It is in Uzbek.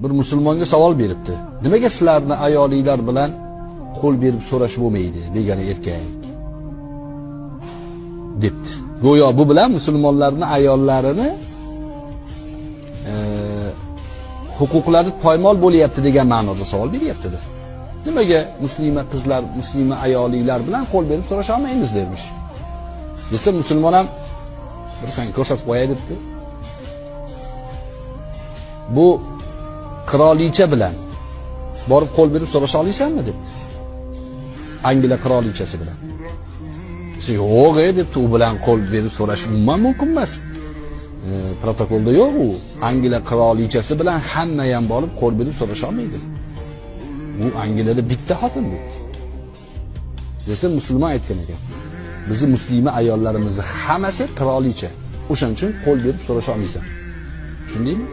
bir musulmonga savol beribdi. Nimaga sizlarni ayolinglar bilan qo'l berib so'rash bo'lmaydi, begona erkak? debdi. Go'yo bu bilan musulmonlarning ayollarini huquqlari poymol bo'lyapti degan ma'noda savol beryapti-da. Nimaga muslima qizlar, muslima ayolinglar bilan qo'l berib so'rasha olmaymiz dermish. Desa musulmon ham bir san ko'rsatib qo'yay debdi. Bu qirolicha bilan borib qo'l berib so'rasha olaysanmi debdi. Angliya qirolichasi bilan. Yo'q debdi, u bilan qo'l berib so'rash umuman mumkin emas. Protokolda yo'q u. Angliya qirolichasi bilan hamma ham borib qo'l berib so'rasha olmaydi. Bu Angliyada bitta xotin bu. Desa musulmon aytgan ekan. Bizni muslima ayollarimizni hammasi qirolicha. O'shaning uchun qo'l berib so'rasha olmaysan. Tushundingmi?